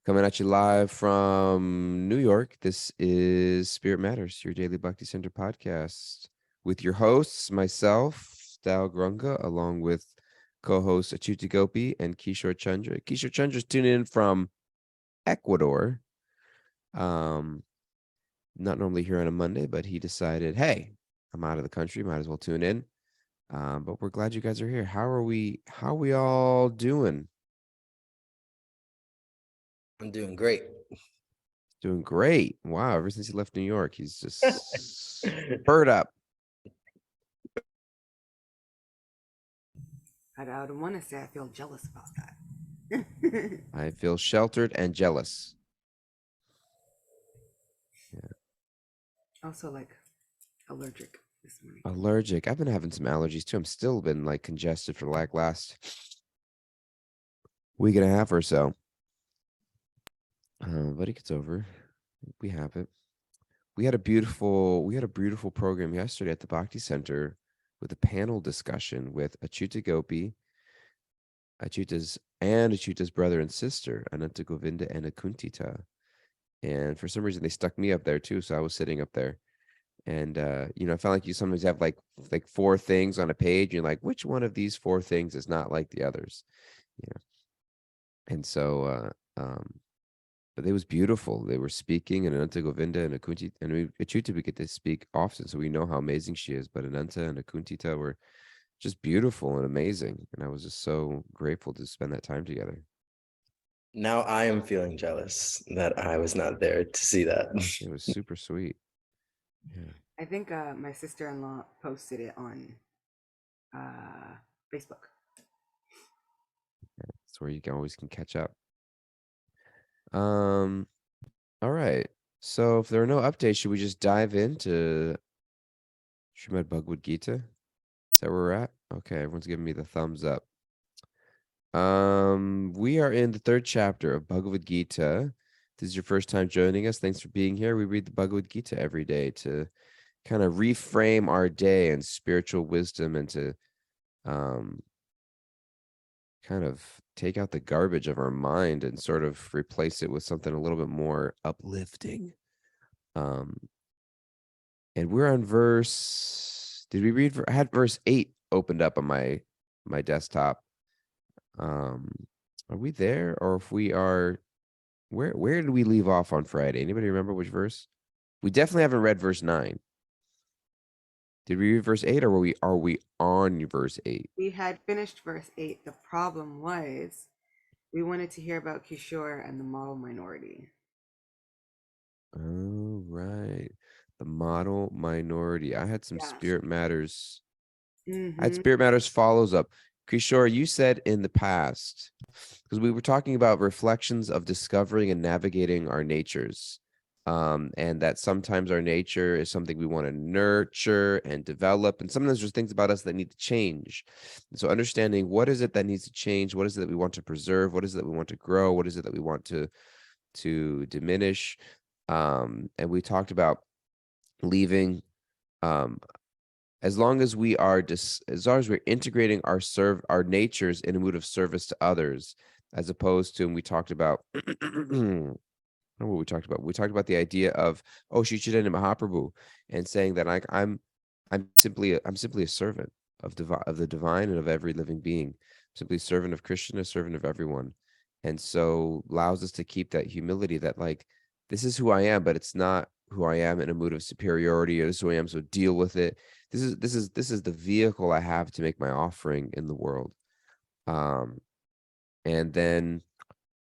Coming at you live from New York. This is Spirit Matters, your daily Bhakti Center podcast with your hosts, myself, Dal Grunga, along with co-hosts Achyuta Gopi and Kishore Chandra. Kishore Chandra's tuning in from Ecuador. Not normally here on a Monday, but he decided, hey, I'm out of the country, might as well tune in. But we're glad you guys are here. How are we all doing? I'm doing great. Doing great. Wow. Ever since he left New York, he's just spurred up. I don't want to say I feel jealous about that. I feel sheltered and jealous. Yeah. Also, like allergic this morning. Allergic. I've been having some allergies too. I'm still been like congested for like last week and a half or so. But it gets over. We have it. We had a beautiful program yesterday at the Bhakti Center with a panel discussion with Achyuta Gopi, Achyuta's brother and sister, Ananta Govinda and Akuntita. And for some reason they stuck me up there too. So I was sitting up there. And I felt like you sometimes have like four things on a page. You're like, which one of these four things is not like the others? And so but it was beautiful. They were speaking, and Ananta Govinda and Akuntita, and Achyuta, we get to speak often, so we know how amazing she is. But Ananta and Akuntita were just beautiful and amazing. And I was just so grateful to spend that time together. Now I am feeling jealous that I was not there to see that. It was super sweet. Yeah. I think my sister-in-law posted it on Facebook. That's where you always can catch up. All right. So if there are no updates, should we just dive into Srimad Bhagavad Gita? Is that where we're at? Okay, everyone's giving me the thumbs up. We are in the third chapter of Bhagavad Gita. If this is your first time joining us, thanks for being here. We read the Bhagavad Gita every day to kind of reframe our day and spiritual wisdom, and to kind of take out the garbage of our mind and sort of replace it with something a little bit more uplifting. And we're on I had verse 8 opened up on my desktop. Are we there? Or if we are, where did we leave off on Friday? Anybody remember which verse? We definitely haven't read verse 9. Did we read verse 8, or are we on verse 8? We had finished verse 8. The problem was we wanted to hear about Kishore and the model minority. Oh, right. The model minority. I had some Spirit Matters. I had Spirit Matters follows up. Kishore, you said in the past, because we were talking about reflections of discovering and navigating our natures, and that sometimes our nature is something we want to nurture and develop, and sometimes there's things about us that need to change. And so understanding what is it that needs to change, what is it that we want to preserve, what is it that we want to grow, what is it that we want to diminish, and we talked about leaving, as long as we are as long as we're integrating our natures in a mood of service to others, as opposed to, and we talked about what we talked about. We talked about the idea of Shri Chaitanya Mahaprabhu, and saying that I'm simply a servant of the divine and of every living being, simply a servant of Krishna, a servant of everyone, and so allows us to keep that humility that like, this is who I am, but it's not who I am in a mood of superiority, or this is who I am, so deal with it. This is the vehicle I have to make my offering in the world. And then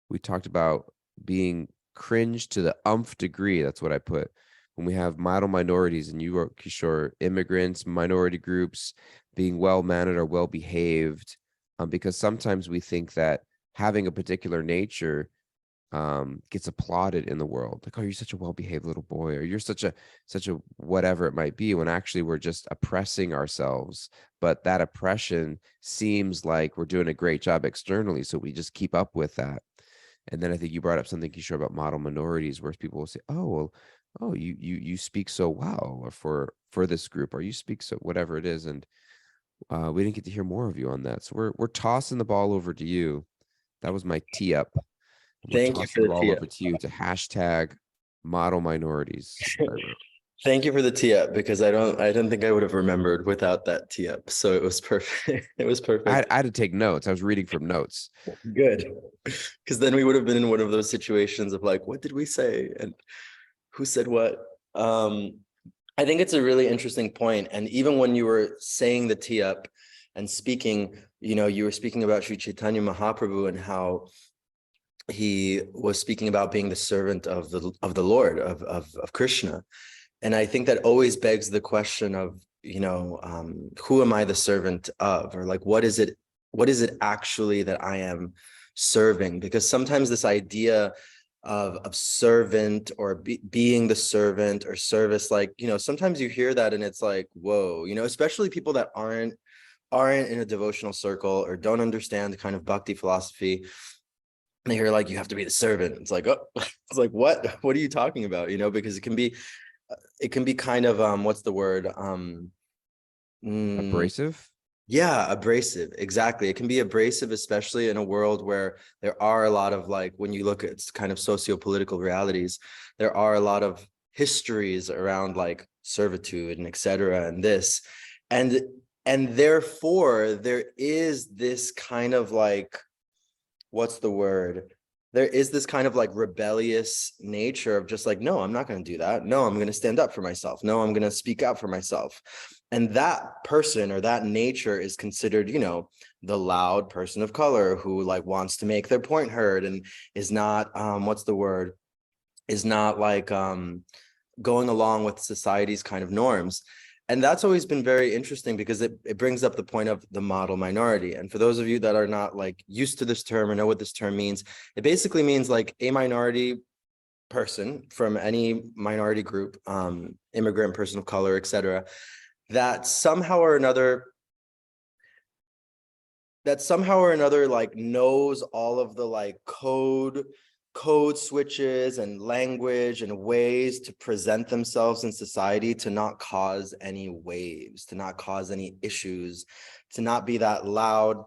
we talked about being cringe to the umph degree. That's what I put. When we have model minorities, and you wrote, Kishore, immigrants, minority groups, being well-mannered or well-behaved, because sometimes we think that having a particular nature gets applauded in the world, like, oh, you're such a well-behaved little boy, or you're such a whatever it might be, when actually we're just oppressing ourselves. But that oppression seems like we're doing a great job externally, so we just keep up with that. And then I think you brought up something, Kishore, about model minorities, where people will say, oh, well, oh, you speak so well, or for this group, or you speak so whatever it is. And we didn't get to hear more of you on that, so we're tossing the ball over to you. That was my tee up. I'm gonna Thank you toss for the the ball tee over to you to hashtag model minorities. up. Thank you for the tee up, because I don't think I would have remembered without that tee up. So it was perfect. It was perfect. I had to take notes. I was reading from notes. Good. Because then we would have been in one of those situations of like, what did we say? And who said what? I think it's a really interesting point. And even when you were saying the tee up and speaking, you were speaking about Sri Chaitanya Mahaprabhu and how he was speaking about being the servant of the Lord, of Krishna. And I think that always begs the question of, who am I the servant of? Or like, what is it actually that I am serving? Because sometimes this idea of servant or being the servant or service, like, sometimes you hear that and it's like, whoa, especially people that aren't in a devotional circle or don't understand the kind of bhakti philosophy. And they hear like, you have to be the servant. It's like, oh, it's like, what are you talking about? Because it can be kind of what's the word, Abrasive. yeah, abrasive. Exactly. It can be abrasive, especially in a world where there are a lot of, like, when you look at kind of socio-political realities, there are a lot of histories around like servitude and etc. and this, and therefore there is this kind of like, what's the word? There is this kind of like rebellious nature of just like, no, I'm not going to do that. No, I'm going to stand up for myself. No, I'm going to speak out for myself. And that person or that nature is considered, the loud person of color who like wants to make their point heard and is not, what's the word? Is not like going along with society's kind of norms. And that's always been very interesting because it brings up the point of the model minority. And for those of you that are not like used to this term or know what this term means, it basically means like a minority person from any minority group, immigrant, person of color, etc., that somehow or another like knows all of the like code switches and language and ways to present themselves in society to not cause any waves, to not cause any issues, to not be that loud,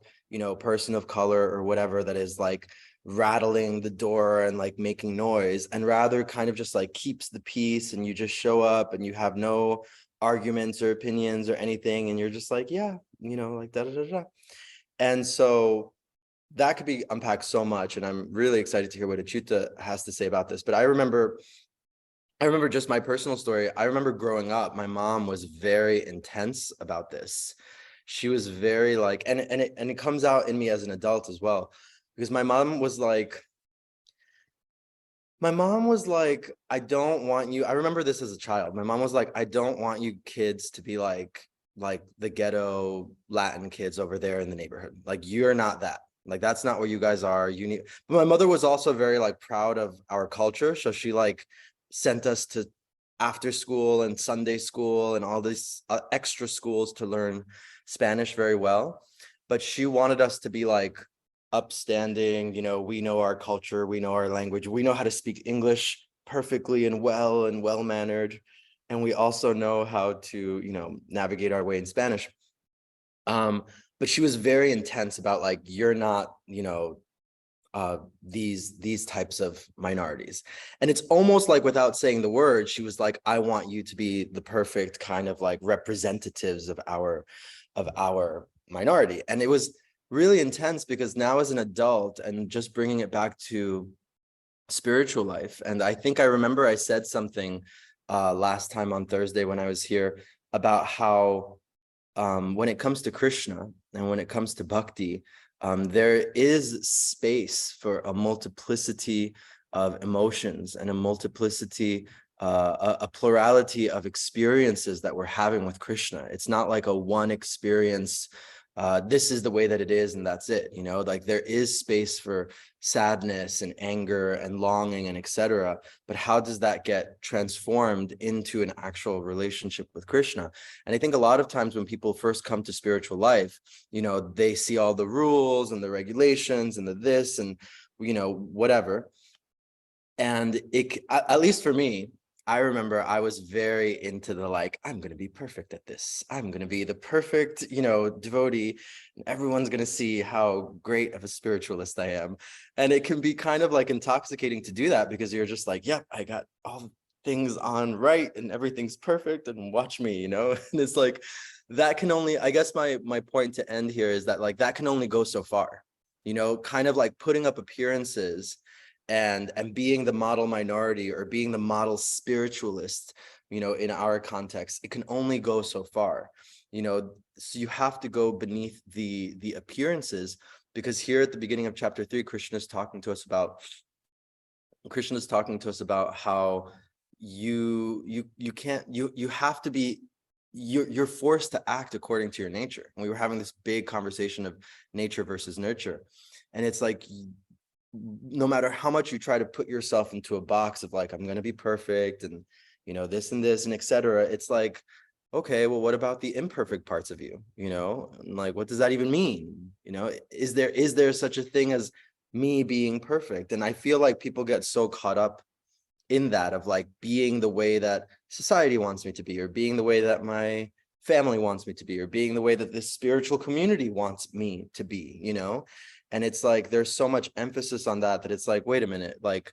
person of color or whatever that is like rattling the door and like making noise, and rather kind of just like keeps the peace, and you just show up and you have no arguments or opinions or anything, and you're just like, yeah, like da da da da. And so that could be unpacked so much, and I'm really excited to hear what Achyuta has to say about this. But I remember just my personal story. I remember growing up, my mom was very intense about this. She was very like, and it comes out in me as an adult as well, because my mom was like, I don't want you. I remember this as a child. My mom was like, I don't want you kids to be like the ghetto Latin kids over there in the neighborhood. Like, you're not that. Like, that's not where you guys are. You need. But my mother was also very like proud of our culture. So she like sent us to after school and Sunday school and all these extra schools to learn Spanish very well. But she wanted us to be like upstanding, we know our culture, we know our language, we know how to speak English perfectly and well-mannered, and we also know how to, navigate our way in Spanish. But she was very intense about like, you're not, these types of minorities. And it's almost like without saying the word, she was like, I want you to be the perfect kind of like representatives of our minority. And it was really intense because now as an adult, and just bringing it back to spiritual life, and I think I remember I said something last time on Thursday when I was here about how when it comes to Krishna and when it comes to bhakti, there is space for a multiplicity of emotions and a multiplicity, a plurality of experiences that we're having with Krishna. It's not like a one experience. This is the way that it is, and that's it. Like, there is space for sadness and anger and longing and etc. But how does that get transformed into an actual relationship with Krishna? And I think a lot of times when people first come to spiritual life, they see all the rules and the regulations and the this and whatever. And at least for me, I remember I was very into the like, I'm going to be perfect at this. I'm going to be the perfect, devotee. And everyone's going to see how great of a spiritualist I am. And it can be kind of like intoxicating to do that because you're just like, yep, I got all the things on right and everything's perfect and watch me, And it's like, that can only, I guess my point to end here is that like, that can only go so far, kind of like putting up appearances and being the model minority or being the model spiritualist, in our context, it can only go so far, so you have to go beneath the appearances, because here at the beginning of chapter 3, Krishna is talking to us about how you can't, you have to be, you're forced to act according to your nature. And we were having this big conversation of nature versus nurture, and it's like, no matter how much you try to put yourself into a box of like, I'm going to be perfect and, this and this and etc. It's like, okay, well, what about the imperfect parts of you? And like, what does that even mean? Is there such a thing as me being perfect? And I feel like people get so caught up in that of like being the way that society wants me to be, or being the way that my family wants me to be, or being the way that this spiritual community wants me to be, and it's like, there's so much emphasis on that it's like, wait a minute, like,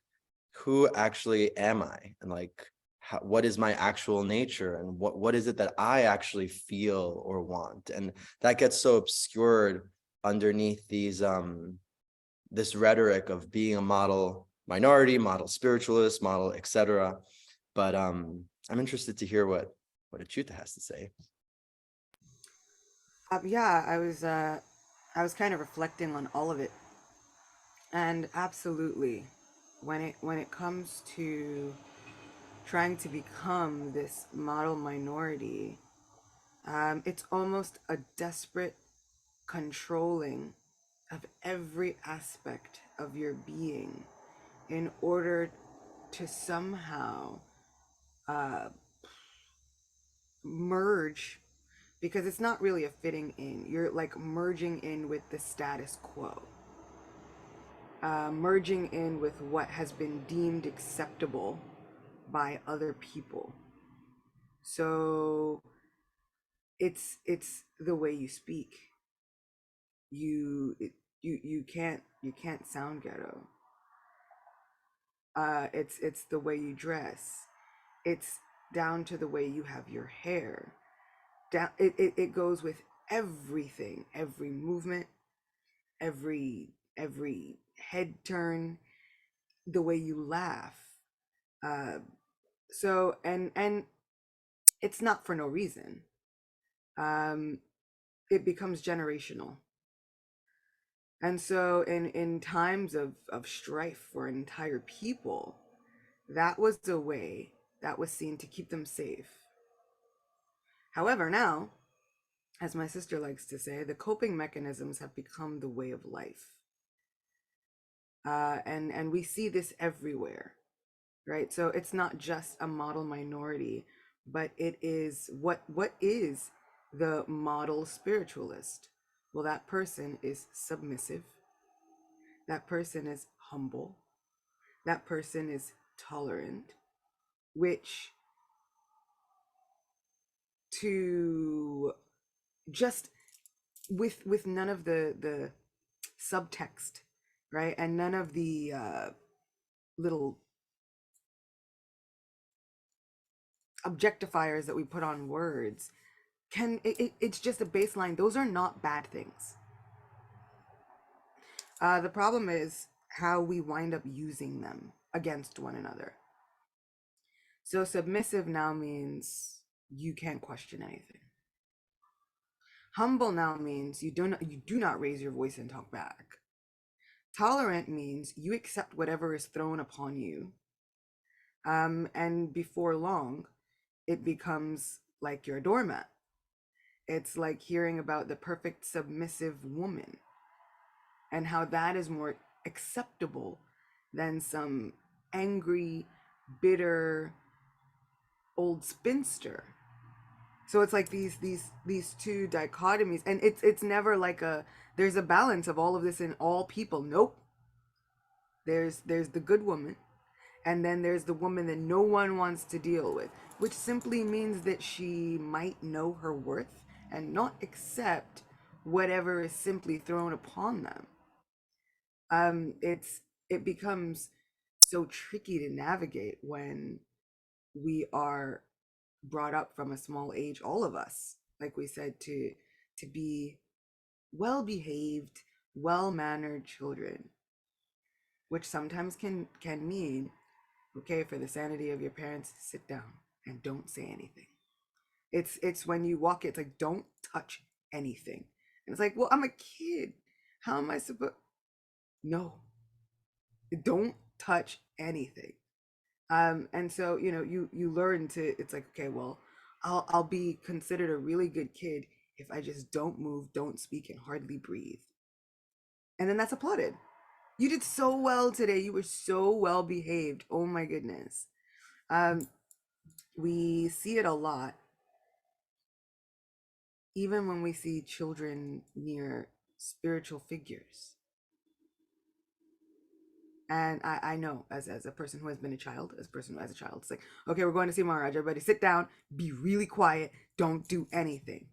who actually am I? And like, what is my actual nature? And what is it that I actually feel or want? And that gets so obscured underneath these, this rhetoric of being a model minority, model spiritualist, model, etc. But I'm interested to hear what Achyuta has to say. Yeah, I was kind of reflecting on all of it, and absolutely, when it comes to trying to become this model minority, it's almost a desperate controlling of every aspect of your being in order to somehow uh, merge, because it's not really a fitting in. You're like merging in with the status quo, merging in with what has been deemed acceptable by other people. So it's the way you speak. You can't sound ghetto. It's the way you dress. It's down to the way you have your hair. Down it goes with everything, every movement, every head turn, the way you laugh. Uh, so and it's not for no reason. Um, it becomes generational. And so in times of strife for an entire people, that was the way that was seen to keep them safe. However, now, as my sister likes to say, the coping mechanisms have become the way of life. And we see this everywhere, right? So it's not just a model minority, but it is what is the model spiritualist? Well, that person is submissive. That person is humble. That person is tolerant, which, to just with none of the subtext, right, and none of the little objectifiers that we put on words, it's just a baseline. Those are not bad things. The problem is how we wind up using them against one another. So submissive now means you can't question anything. Humble now means you do not raise your voice and talk back. Tolerant means you accept whatever is thrown upon you. And before long, it becomes like you're a doormat. It's like hearing about the perfect submissive woman and how that is more acceptable than some angry, bitter old spinster. So it's like these two dichotomies, and it's never like there's a balance of all of this in all people. Nope. There's the good woman, And then there's the woman that no one wants to deal with, which simply means that she might know her worth and not accept whatever is simply thrown upon them. It becomes so tricky to navigate when we are brought up from a small age, all of us, like we said, to be well behaved, well mannered children, which sometimes can mean, okay, for the sanity of your parents, sit down and don't say anything. It's when you walk, it's like, don't touch anything. And it's like, well, I'm a kid. How am I supposed? No, don't touch anything. And so, you learn to, it's like, okay, well, I'll be considered a really good kid if I just don't move, don't speak, and hardly breathe. And then that's applauded. You did so well today. You were so well behaved. Oh my goodness. We see it a lot, even when we see children near spiritual figures. And I know, as a person who has been a child, as a person who has a child, it's like, okay, we're going to see Maharaj. Everybody sit down, be really quiet, don't do anything.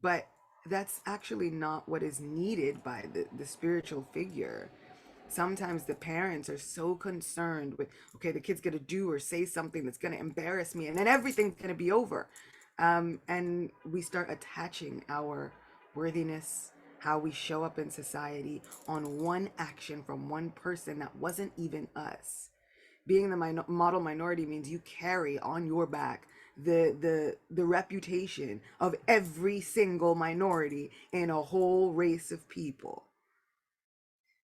But that's actually not what is needed by the spiritual figure. Sometimes the parents are so concerned with, okay, the kid's gonna do or say something that's gonna embarrass me, and then everything's gonna be over. And we start attaching our worthiness, how we show up in society, on one action from one person that wasn't even us. Being the model minority means you carry on your back the reputation of every single minority in a whole race of people.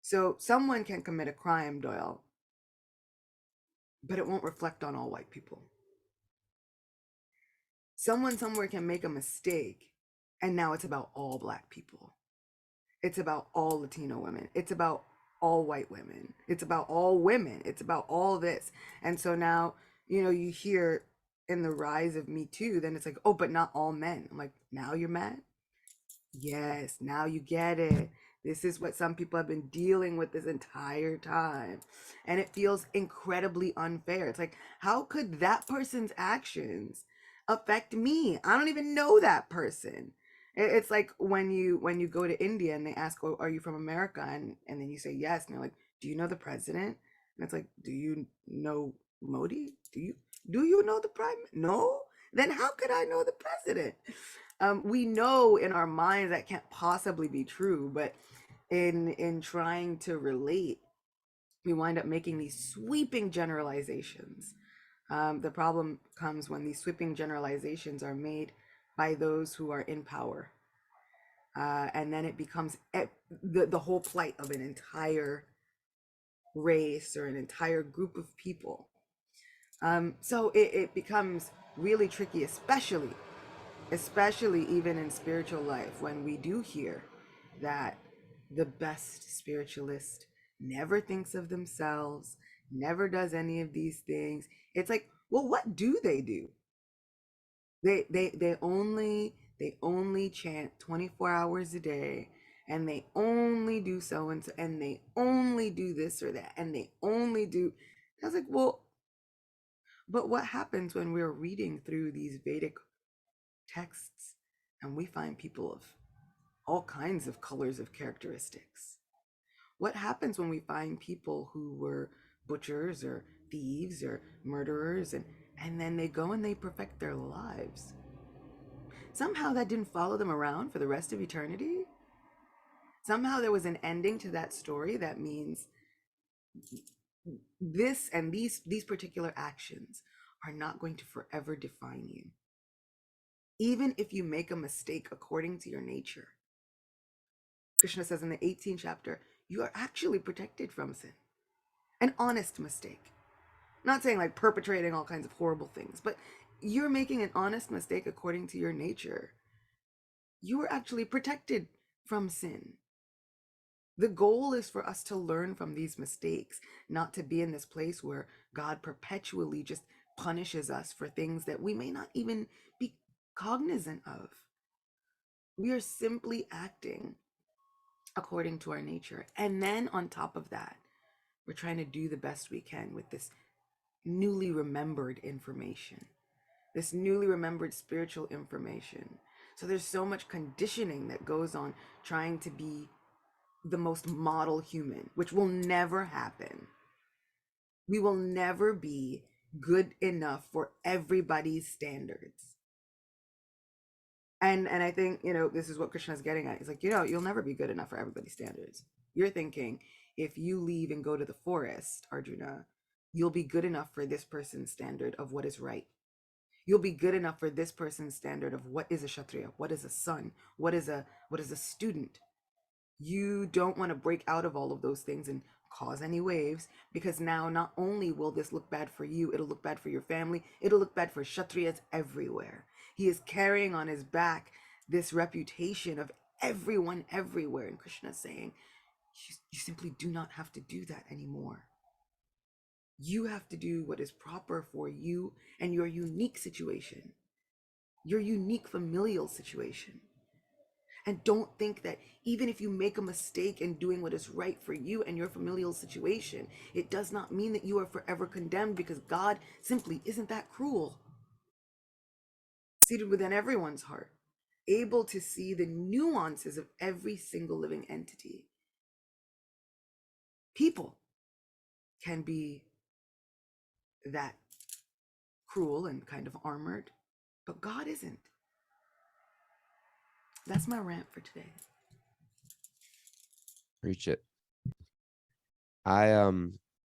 So someone can commit a crime, Doyle, but it won't reflect on all white people. Someone somewhere can make a mistake, and now it's about all Black people. It's about all Latino women. It's about all white women. It's about all women. It's about all this. And so now, you hear in the rise of Me Too, then it's like, oh, but not all men. I'm like, now you're mad? Yes, now you get it. This is what some people have been dealing with this entire time. And it feels incredibly unfair. It's like, how could that person's actions affect me? I don't even know that person. It's like when you go to India and they ask, oh, are you from America? And then you say yes. And they're like, do you know the president? And it's like, do you know Modi? Do you know the prime? No? Then how could I know the president? We know in our minds that can't possibly be true, but in trying to relate, we wind up making these sweeping generalizations. The problem comes when these sweeping generalizations are made by those who are in power, and then it becomes the whole plight of an entire race or an entire group of people. So it becomes really tricky, especially even in spiritual life, when we do hear that the best spiritualist never thinks of themselves, never does any of these things. It's like, well, what do they do? They only chant 24 hours a day, and they only do so and so, and they only do this or that, and they only do. I was like, well, but what happens when we're reading through these Vedic texts and we find people of all kinds of colors of characteristics? What happens when we find people who were butchers or thieves or murderers, and then they go and they perfect their lives? Somehow that didn't follow them around for the rest of eternity. Somehow there was an ending to that story that means this and these particular actions are not going to forever define you. Even if you make a mistake according to your nature, Krishna says in the 18th chapter, you are actually protected from sin. An honest mistake. Not saying like perpetrating all kinds of horrible things, but you're making an honest mistake according to your nature. You are actually protected from sin. The goal is for us to learn from these mistakes, not to be in this place where God perpetually just punishes us for things that we may not even be cognizant of. We are simply acting according to our nature. And then on top of that, We're trying to do the best we can with this newly remembered information, this newly remembered spiritual information. So there's so much conditioning that goes on trying to be the most model human, which will never happen. We will never be good enough for everybody's standards. And I think, this is what Krishna's getting at. He's like, you'll never be good enough for everybody's standards. You're thinking if you leave and go to the forest, Arjuna, you'll be good enough for this person's standard of what is right. You'll be good enough for this person's standard of what is a kshatriya, what is a son, what is a student. You don't want to break out of all of those things and cause any waves, because now not only will this look bad for you, it'll look bad for your family, it'll look bad for kshatriyas everywhere. He is carrying on his back this reputation of everyone everywhere, and Krishna is saying, you simply do not have to do that anymore. You have to do what is proper for you and your unique situation, your unique familial situation. And don't think that even if you make a mistake in doing what is right for you and your familial situation, it does not mean that you are forever condemned, because God simply isn't that cruel. Seated within everyone's heart, able to see the nuances of every single living entity. People can be that cruel and kind of armored, but God isn't. That's my rant for today. Reach it. I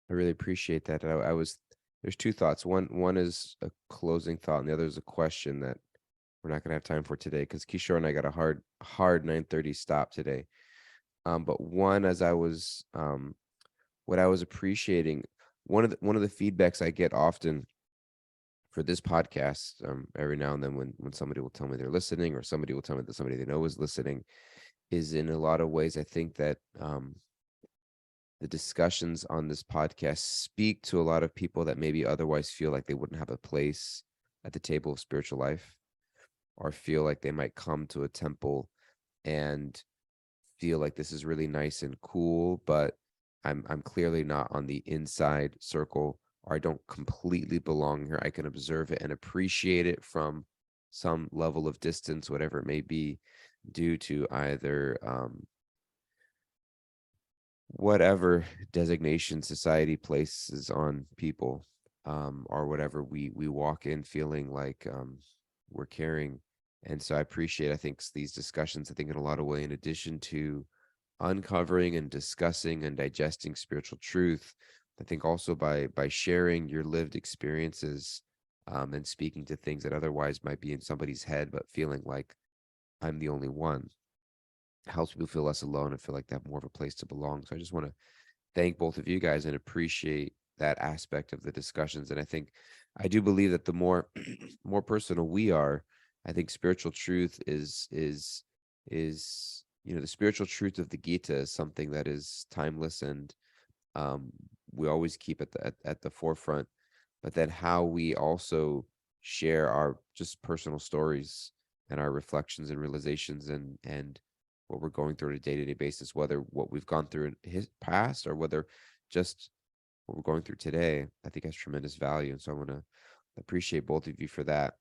really appreciate that. There's two thoughts. One is a closing thought, and the other is a question that we're not gonna have time for today, because Kishore and I got a hard 9:30 stop today. But one, as I was what I was appreciating, one of the feedbacks I get often for this podcast, every now and then when somebody will tell me they're listening, or somebody will tell me that somebody they know is listening, is in a lot of ways, I think that the discussions on this podcast speak to a lot of people that maybe otherwise feel like they wouldn't have a place at the table of spiritual life, or feel like they might come to a temple and feel like this is really nice and cool, but I'm clearly not on the inside circle, or I don't completely belong here. I can observe it and appreciate it from some level of distance, whatever it may be, due to either whatever designation society places on people, or whatever we walk in feeling like we're carrying. And so I appreciate, I think, these discussions, I think in a lot of way, in addition to uncovering and discussing and digesting spiritual truth, I think also by sharing your lived experiences, and speaking to things that otherwise might be in somebody's head, but feeling like I'm the only one, helps people feel less alone and feel like they have more of a place to belong. So I just want to thank both of you guys and appreciate that aspect of the discussions. And I do believe that the more more personal we are, I think spiritual truth is the spiritual truth of the Gita is something that is timeless, and we always keep at the forefront. But then how we also share our just personal stories and our reflections and realizations, and what we're going through on a day-to-day basis, whether what we've gone through in his past or whether just what we're going through today, I think has tremendous value. And so I want to appreciate both of you for that.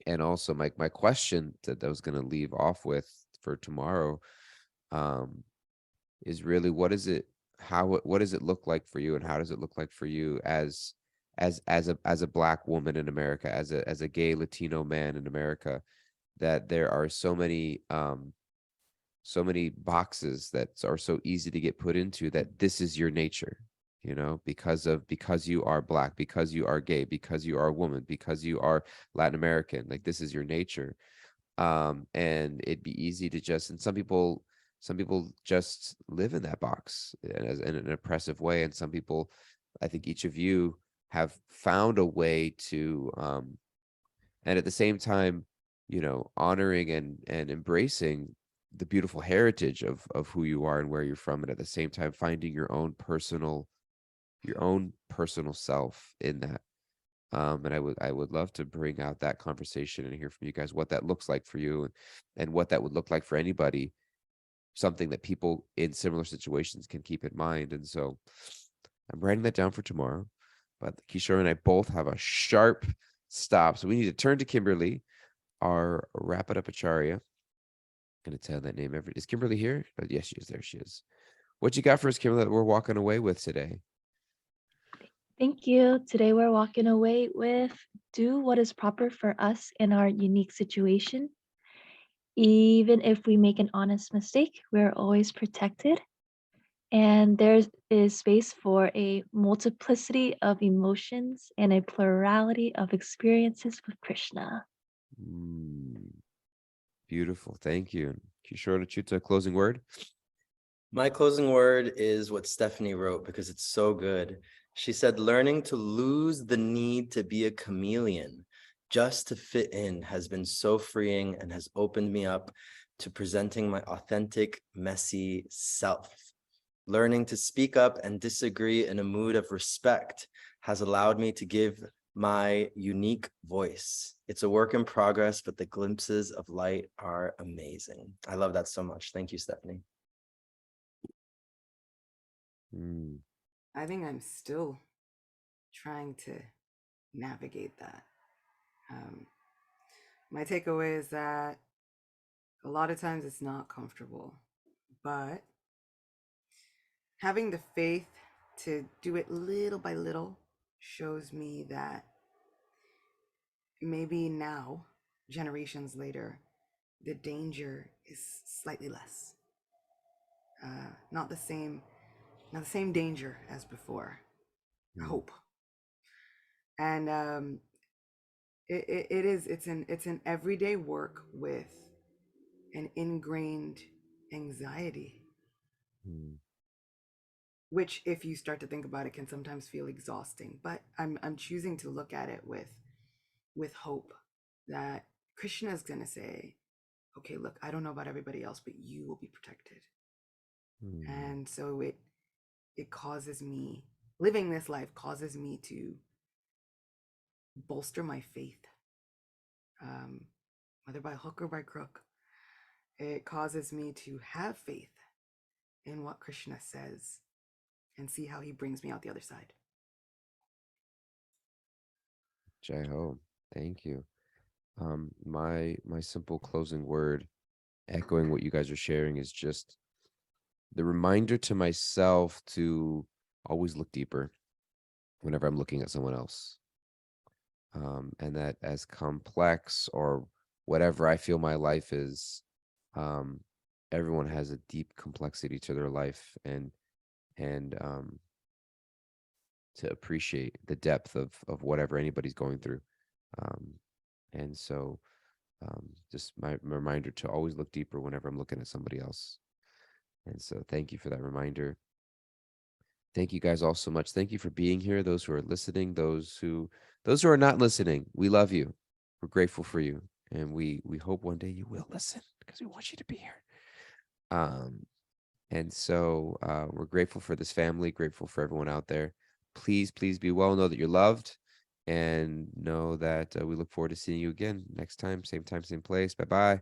And also my question that I was going to leave off with for tomorrow, is really, what does it look like for you, and how does it look like for you as a Black woman in America, as a gay Latino man in America, that there are so many boxes that are so easy to get put into, that this is your nature, because you are Black, because you are gay, because you are a woman, because you are Latin American, like this is your nature. And it'd be easy to just, and some people just live in that box in an oppressive way, and some people, I think each of you have found a way to and at the same time, honoring and embracing the beautiful heritage of who you are and where you're from, and at the same time finding your own personal self in that. And I would love to bring out that conversation and hear from you guys what that looks like for you, and what that would look like for anybody, something that people in similar situations can keep in mind. And so I'm writing that down for tomorrow. But Kishore and I both have a sharp stop. So we need to turn to Kimberly, our Wrap It Up Acharya. I'm going to tell that name every. Is Kimberly here? Oh, yes, she is. There she is. What you got for us, Kimberly, that we're walking away with today? Thank you. Today we're walking away with do what is proper for us in our unique situation. Even if we make an honest mistake, we're always protected. And there is space for a multiplicity of emotions and a plurality of experiences with Krishna. Beautiful. Thank you. Kishore Chuta, closing word. My closing word is what Stephanie wrote because it's so good. She said, learning to lose the need to be a chameleon just to fit in has been so freeing and has opened me up to presenting my authentic, messy self. Learning to speak up and disagree in a mood of respect has allowed me to give my unique voice. It's a work in progress, but the glimpses of light are amazing. I love that so much. Thank you, Stephanie. I think I'm still trying to navigate that. My takeaway is that a lot of times it's not comfortable, but having the faith to do it little by little shows me that maybe now, generations later, the danger is slightly less. Not the same danger as before. I hope. And it's an everyday work with an ingrained anxiety, which, if you start to think about it, can sometimes feel exhausting. But I'm choosing to look at it with hope that Krishna is going to say, okay, look, I don't know about everybody else, but you will be protected. And so it causes me, living this life causes me to bolster my faith, whether by hook or by crook. It causes me to have faith in what Krishna says and see how he brings me out the other side. Jai Ho. Thank you. My simple closing word, echoing what you guys are sharing, is just the reminder to myself to always look deeper whenever I'm looking at someone else. And that as complex or whatever I feel my life is, everyone has a deep complexity to their life, and to appreciate the depth of whatever anybody's going through. And so just my reminder to always look deeper whenever I'm looking at somebody else. And so thank you for that reminder. Thank you guys all so much. Thank you for being here. Those who are listening, those who are not listening, we love you. We're grateful for you. And we hope one day you will listen because we want you to be here. And so we're grateful for this family, grateful for everyone out there. Please be well. Know that you're loved, and know that we look forward to seeing you again next time, same place. Bye-bye.